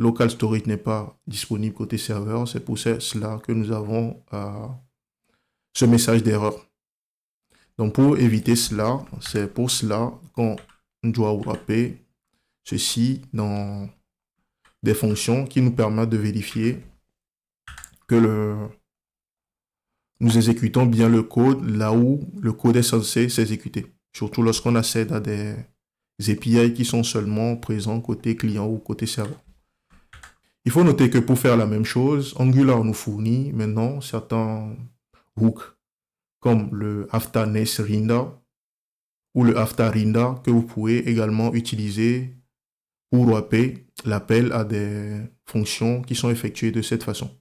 local storage n'est pas disponible côté serveur, c'est pour cela que nous avons ce message d'erreur. Donc pour éviter cela, c'est pour cela qu'on doit wrapper ceci dans des fonctions qui nous permettent de vérifier que nous exécutons bien le code là où le code est censé s'exécuter. Surtout lorsqu'on accède à des API qui sont seulement présents côté client ou côté serveur. Il faut noter que pour faire la même chose, Angular nous fournit maintenant certains hooks comme le after next render ou le after render que vous pouvez également utiliser pour wrapper l'appel à des fonctions qui sont effectuées de cette façon.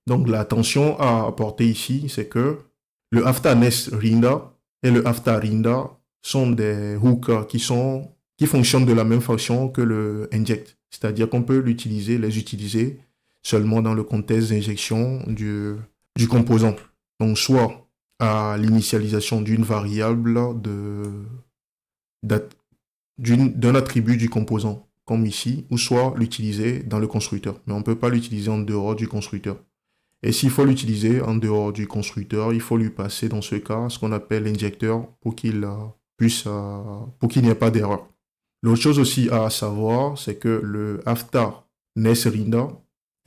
Donc l'attention à apporter ici, c'est que le after next render et le after render sont des hooks qui fonctionnent de la même façon que le inject. C'est-à-dire qu'on peut les utiliser seulement dans le contexte d'injection du composant. Donc soit à l'initialisation d'une variable d'un attribut du composant, comme ici, ou soit l'utiliser dans le constructeur. Mais on ne peut pas l'utiliser en dehors du constructeur. Et s'il faut l'utiliser en dehors du constructeur, il faut lui passer dans ce cas ce qu'on appelle l'injecteur pour qu'il n'y ait pas d'erreur. L'autre chose aussi à savoir, c'est que le after next render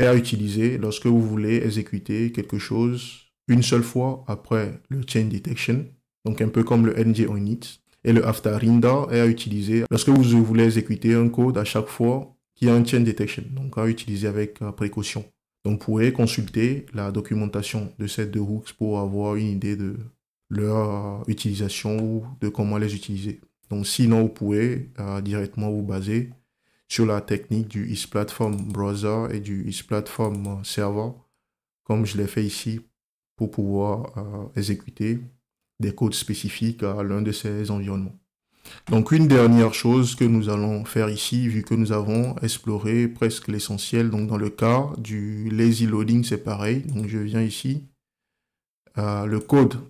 est à utiliser lorsque vous voulez exécuter quelque chose une seule fois après le chain detection, donc un peu comme le NG on it. Et le after render est à utiliser lorsque vous voulez exécuter un code à chaque fois qu'il y a un chain detection, donc à utiliser avec précaution. Donc, vous pourrez consulter la documentation de ces deux hooks pour avoir une idée de leur utilisation ou de comment les utiliser. Donc, sinon, vous pouvez directement vous baser sur la technique du ISPlatform Browser et du ISPlatform Server, comme je l'ai fait ici, pour pouvoir exécuter des codes spécifiques à l'un de ces environnements. Donc, une dernière chose que nous allons faire ici, vu que nous avons exploré presque l'essentiel. Donc, dans le cas du lazy loading, c'est pareil. Donc, je viens ici. Le code.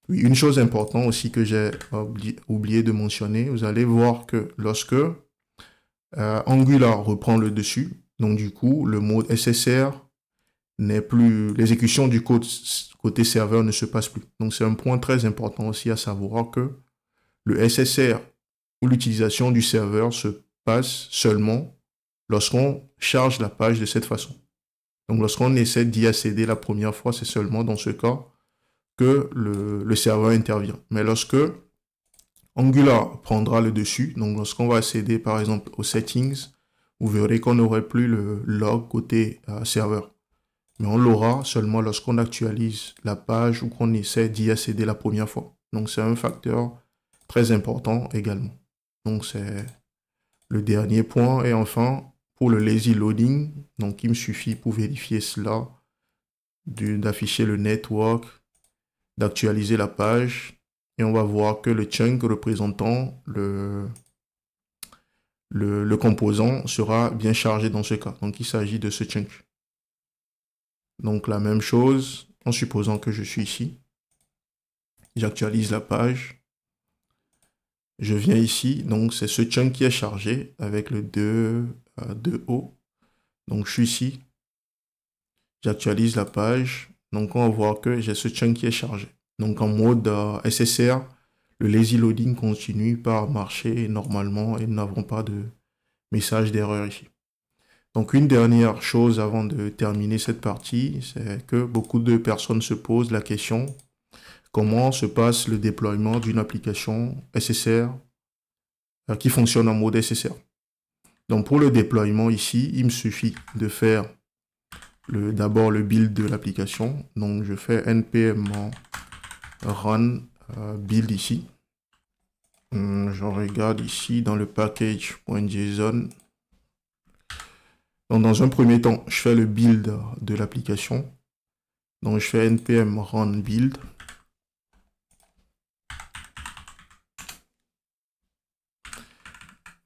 Oui, une chose importante aussi que j'ai oublié de mentionner. Vous allez voir que lorsque Angular reprend le dessus, donc du coup, le mode SSR n'est plus... L'exécution du code côté serveur ne se passe plus. Donc, c'est un point très important aussi à savoir que le SSR ou l'utilisation du serveur se passe seulement lorsqu'on charge la page de cette façon. Donc, lorsqu'on essaie d'y accéder la première fois, c'est seulement dans ce cas que le serveur intervient. Mais lorsque Angular prendra le dessus, donc lorsqu'on va accéder par exemple aux settings, vous verrez qu'on n'aurait plus le log côté serveur. Mais on l'aura seulement lorsqu'on actualise la page ou qu'on essaie d'y accéder la première fois. Donc, c'est un facteur très important également. Donc, c'est le dernier point. Et enfin, pour le lazy loading, donc il me suffit pour vérifier cela, d'afficher le network, d'actualiser la page. Et on va voir que le chunk représentant le composant sera bien chargé dans ce cas. Donc, il s'agit de ce chunk. Donc, la même chose, en supposant que je suis ici. J'actualise la page. Je viens ici, donc c'est ce chunk qui est chargé avec le 2O. Donc je suis ici, j'actualise la page. Donc on va voir que j'ai ce chunk qui est chargé. Donc en mode SSR, le lazy loading continue par marcher normalement et nous n'avons pas de message d'erreur ici. Donc une dernière chose avant de terminer cette partie, c'est que beaucoup de personnes se posent la question: comment se passe le déploiement d'une application SSR qui fonctionne en mode SSR? Donc pour le déploiement ici, il me suffit de faire d'abord le build de l'application. Donc je fais npm run build ici. Je regarde ici dans le package.json. Donc dans un premier temps, je fais le build de l'application. Donc je fais npm run build.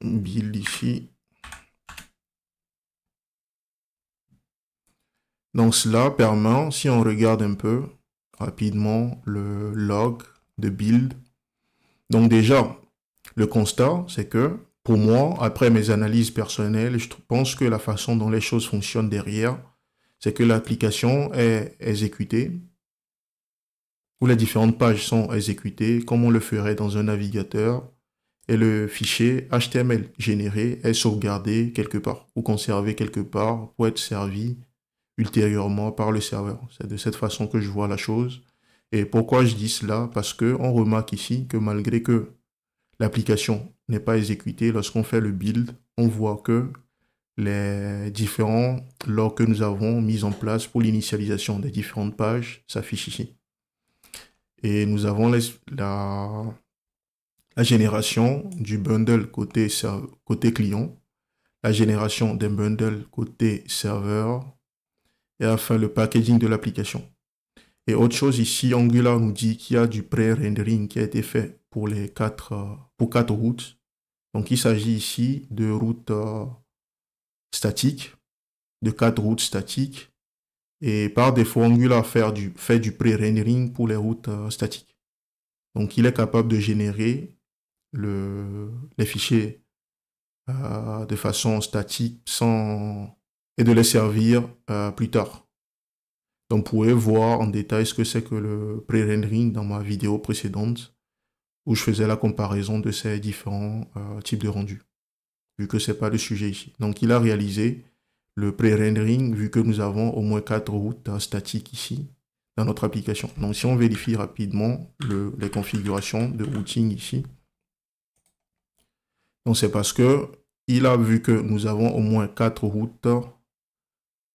Build ici. Donc cela permet, si on regarde un peu rapidement le log de build, Donc déjà, le constat, c'est que pour moi, après mes analyses personnelles, je pense que la façon dont les choses fonctionnent derrière, c'est que l'application est exécutée, où les différentes pages sont exécutées comme on le ferait dans un navigateur, et le fichier HTML généré est sauvegardé quelque part, ou conservé quelque part pour être servi ultérieurement par le serveur. C'est de cette façon que je vois la chose. Et pourquoi je dis cela? Parce qu'on remarque ici que malgré que l'application n'est pas exécutée, lorsqu'on fait le build, on voit que les différents logs que nous avons mis en place pour l'initialisation des différentes pages s'affichent ici. Et nous avons la génération du bundle côté client, la génération des bundles côté serveur, et enfin le packaging de l'application. Et autre chose ici, Angular nous dit qu'il y a du pré-rendering qui a été fait pour quatre routes. Donc il s'agit ici de routes statiques, de 4 routes statiques. Et par défaut, Angular fait du pré-rendering pour les routes statiques. Donc il est capable de générer les fichiers de façon statique et de les servir plus tard. Donc, vous pouvez voir en détail ce que c'est que le pré-rendering dans ma vidéo précédente où je faisais la comparaison de ces différents types de rendus, vu que ce n'est pas le sujet ici. Donc, il a réalisé le pré-rendering vu que nous avons au moins 4 routes statiques ici dans notre application. Donc, si on vérifie rapidement les configurations de routing ici, donc c'est parce que il a vu que nous avons au moins 4 routes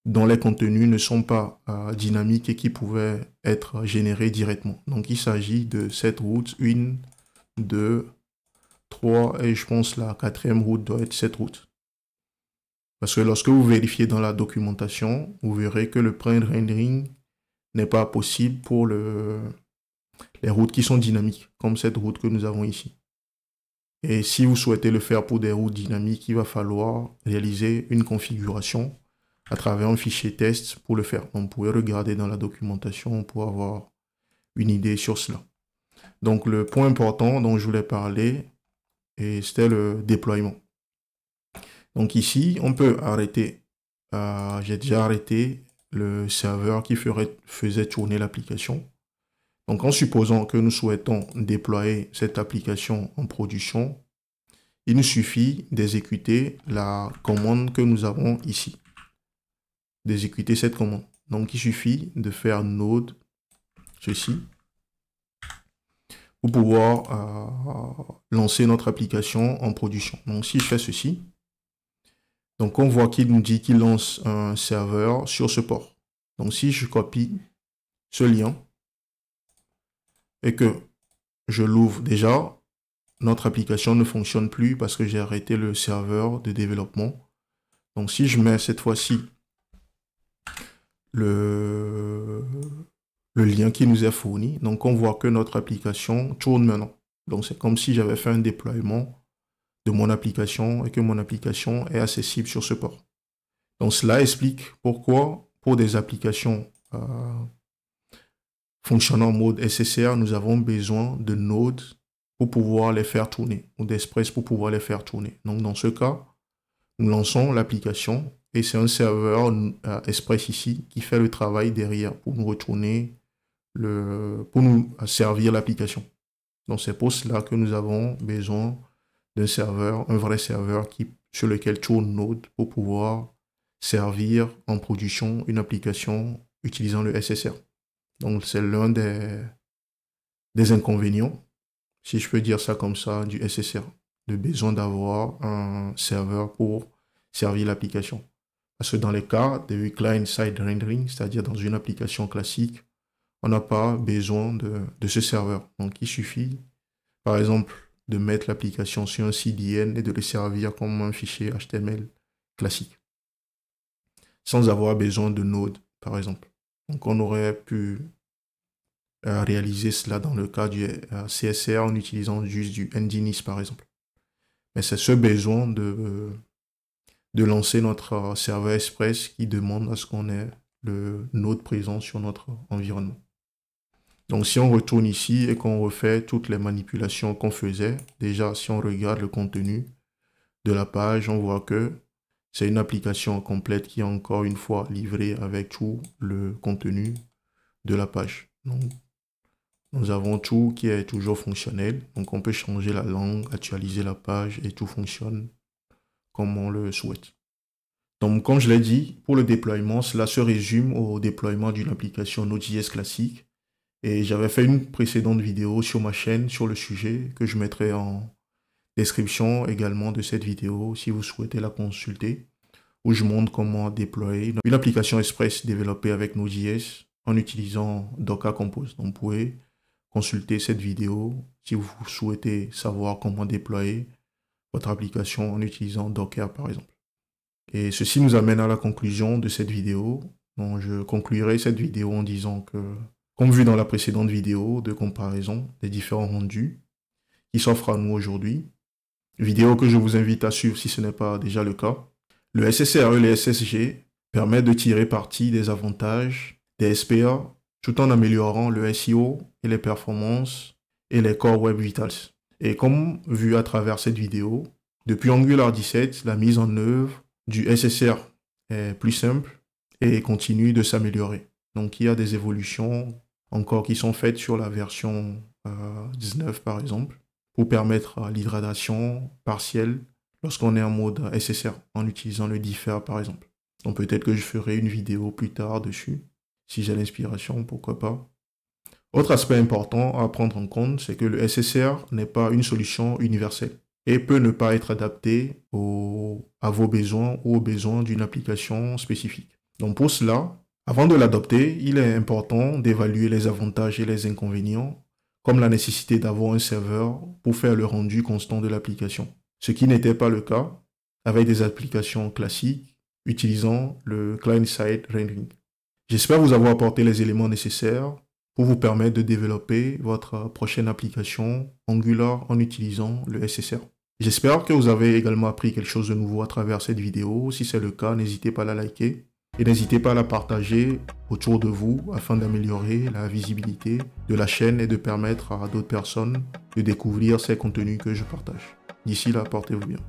dont les contenus ne sont pas dynamiques et qui pouvaient être générés directement. Donc il s'agit de cette route, 1, 2, 3 et je pense la 4e route doit être cette route. Parce que lorsque vous vérifiez dans la documentation, vous verrez que le pré-rendering n'est pas possible pour les routes qui sont dynamiques, comme cette route que nous avons ici. Et si vous souhaitez le faire pour des routes dynamiques, il va falloir réaliser une configuration à travers un fichier test pour le faire. Donc, vous pouvez regarder dans la documentation pour avoir une idée sur cela. Donc, le point important dont je voulais parler, c'était le déploiement. Donc ici, on peut arrêter. J'ai déjà arrêté le serveur qui faisait tourner l'application. Donc, en supposant que nous souhaitons déployer cette application en production, il nous suffit d'exécuter la commande que nous avons ici. D'exécuter cette commande. Donc, il suffit de faire node, ceci, pour pouvoir lancer notre application en production. Donc, si je fais ceci, donc on voit qu'il nous dit qu'il lance un serveur sur ce port. Donc, si je copie ce lien et que je l'ouvre déjà, notre application ne fonctionne plus parce que j'ai arrêté le serveur de développement. Donc, si je mets cette fois-ci le lien qui nous est fourni, donc on voit que notre application tourne maintenant. Donc, c'est comme si j'avais fait un déploiement de mon application et que mon application est accessible sur ce port. Donc, cela explique pourquoi, pour des applications fonctionnant en mode SSR, nous avons besoin de nodes pour pouvoir les faire tourner, ou d'Express pour pouvoir les faire tourner. Donc, dans ce cas, nous lançons l'application et c'est un serveur Express ici qui fait le travail derrière pour nous retourner, pour nous servir l'application. Donc, c'est pour cela que nous avons besoin d'un serveur, un vrai serveur sur lequel tourne Node pour pouvoir servir en production une application utilisant le SSR. Donc, c'est l'un des inconvénients, si je peux dire ça comme ça, du SSR, le besoin d'avoir un serveur pour servir l'application. Parce que dans les cas de client-side rendering, c'est-à-dire dans une application classique, on n'a pas besoin de ce serveur. Donc, il suffit, par exemple, de mettre l'application sur un CDN et de le servir comme un fichier HTML classique, sans avoir besoin de Node, par exemple. Donc, on aurait pu réaliser cela dans le cas du CSR en utilisant juste du Nginx, par exemple. Mais c'est ce besoin de lancer notre serveur Express qui demande à ce qu'on ait le Node présent sur notre environnement. Donc si on retourne ici et qu'on refait toutes les manipulations qu'on faisait, déjà si on regarde le contenu de la page, on voit que c'est une application complète qui est encore une fois livrée avec tout le contenu de la page. Donc, nous avons tout qui est toujours fonctionnel. Donc on peut changer la langue, actualiser la page et tout fonctionne comme on le souhaite. Donc comme je l'ai dit, pour le déploiement, cela se résume au déploiement d'une application Node.js classique. Et j'avais fait une précédente vidéo sur ma chaîne sur le sujet que je mettrai en description également de cette vidéo si vous souhaitez la consulter, où je montre comment déployer une application Express développée avec Node.js en utilisant Docker Compose. Donc vous pouvez consulter cette vidéo si vous souhaitez savoir comment déployer votre application en utilisant Docker par exemple. Et ceci nous amène à la conclusion de cette vidéo. Donc je conclurai cette vidéo en disant que, comme vu dans la précédente vidéo de comparaison des différents rendus qui s'offrent à nous aujourd'hui, vidéo que je vous invite à suivre si ce n'est pas déjà le cas, le SSR et les SSG permettent de tirer parti des avantages des SPA tout en améliorant le SEO et les performances et les Core Web Vitals. Et comme vu à travers cette vidéo, depuis Angular 17, la mise en œuvre du SSR est plus simple et continue de s'améliorer. Donc il y a des évolutions encore qui sont faites sur la version 19 par exemple, pour permettre l'hydratation partielle lorsqu'on est en mode SSR, en utilisant le differ par exemple. Donc peut-être que je ferai une vidéo plus tard dessus, si j'ai l'inspiration, pourquoi pas. Autre aspect important à prendre en compte, c'est que le SSR n'est pas une solution universelle et peut ne pas être adapté à vos besoins ou aux besoins d'une application spécifique. Donc pour cela, avant de l'adopter, il est important d'évaluer les avantages et les inconvénients, comme la nécessité d'avoir un serveur pour faire le rendu constant de l'application, ce qui n'était pas le cas avec des applications classiques utilisant le client-side rendering. J'espère vous avoir apporté les éléments nécessaires pour vous permettre de développer votre prochaine application Angular en utilisant le SSR. J'espère que vous avez également appris quelque chose de nouveau à travers cette vidéo. Si c'est le cas, n'hésitez pas à la liker et n'hésitez pas à la partager autour de vous afin d'améliorer la visibilité de la chaîne et de permettre à d'autres personnes de découvrir ces contenus que je partage. D'ici là, portez-vous bien.